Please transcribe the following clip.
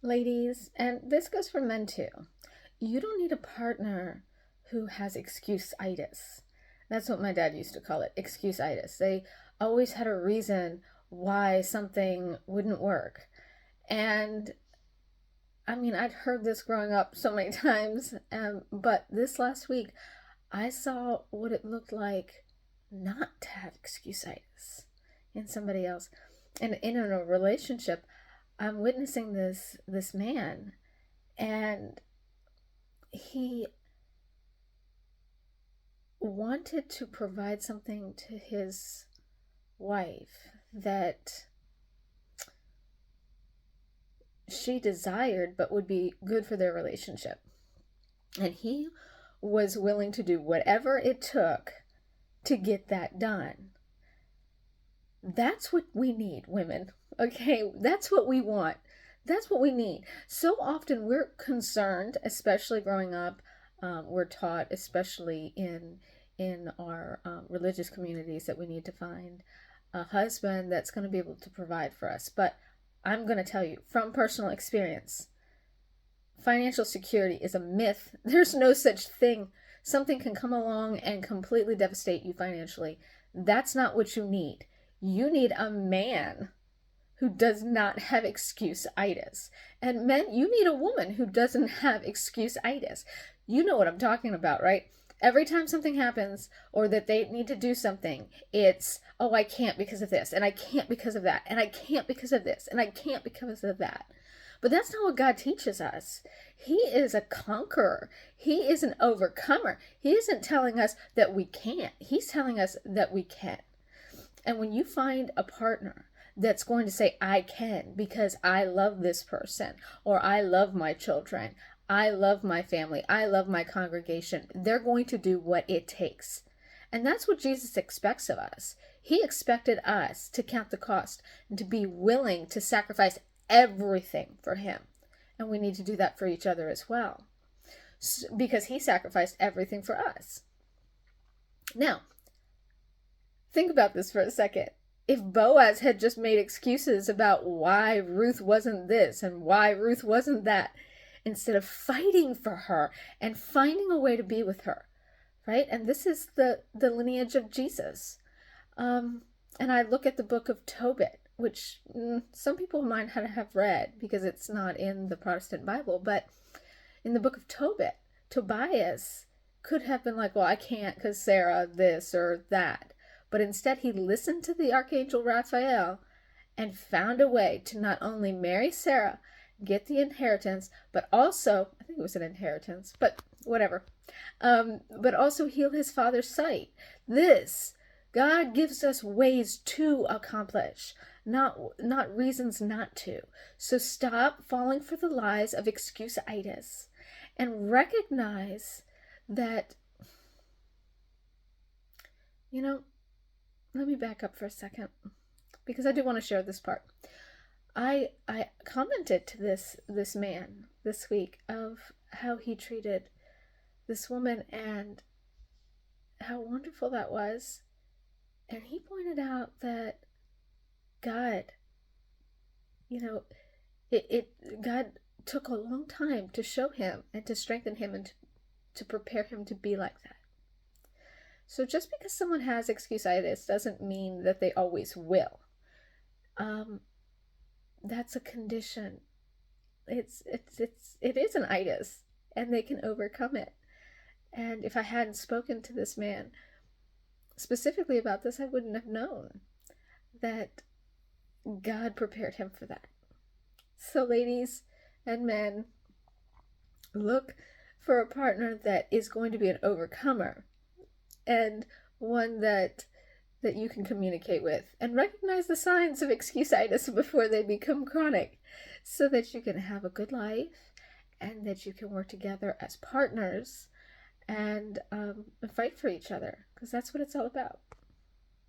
Ladies, and this goes for men too. You don't need a partner who has excuse-itis. That's what my dad used to call it, excuse-itis. They always had a reason why something wouldn't work. And I mean, I'd heard this growing up so many times, but this last week, I saw what it looked like not to have excuse-itis in somebody else. And in a relationship, I'm witnessing this man, and he wanted to provide something to his wife that she desired but would be good for their relationship. And he was willing to do whatever it took to get that done. That's what we need, women. Okay, that's what we want. That's what we need. So often we're concerned, especially growing up. We're taught, especially in our religious communities, that we need to find a husband that's going to be able to provide for us. But I'm going to tell you from personal experience, financial security is a myth. There's no such thing. Something can come along and completely devastate you financially. That's not what you need. You need a man who does not have excuse-itis. And men, you need a woman who doesn't have excuse-itis. You know what I'm talking about, right? Every time something happens or that they need to do something, it's, oh, I can't because of this, and I can't because of that, and I can't because of this, and I can't because of that. But that's not what God teaches us. He is a conqueror. He is an overcomer. He isn't telling us that we can't. He's telling us that we can. And when you find a partner that's going to say, I can because I love this person, or I love my children, I love my family, I love my congregation, they're going to do what it takes. And that's what Jesus expects of us. He expected us to count the cost and to be willing to sacrifice everything for him. And we need to do that for each other as well, because he sacrificed everything for us. Now, think about this for a second. If Boaz had just made excuses about why Ruth wasn't this and why Ruth wasn't that, instead of fighting for her and finding a way to be with her, right? And this is the lineage of Jesus. And I look at the book of Tobit, which some people might not have read because it's not in the Protestant Bible, but in the book of Tobit, Tobias could have been like, well, I can't because Sarah this or that. But instead, he listened to the Archangel Raphael and found a way to not only marry Sarah, get the inheritance, but also, I think it was an inheritance, but whatever, but also heal his father's sight. This, God gives us ways to accomplish, not reasons not to. So stop falling for the lies of excuse-itis and recognize that, you know, let me back up for a second because I do want to share this part. I commented to this man this week of how he treated this woman and how wonderful that was. And he pointed out that God, God took a long time to show him and to strengthen him and to prepare him to be like that. So just because someone has excuse-itis doesn't mean that they always will. That's a condition. It is an itis, and they can overcome it. And if I hadn't spoken to this man specifically about this, I wouldn't have known that God prepared him for that. So ladies and men, look for a partner that is going to be an overcomer and one that you can communicate with, and recognize the signs of excuse-itis before they become chronic, so that you can have a good life and that you can work together as partners and fight for each other, because that's what it's all about.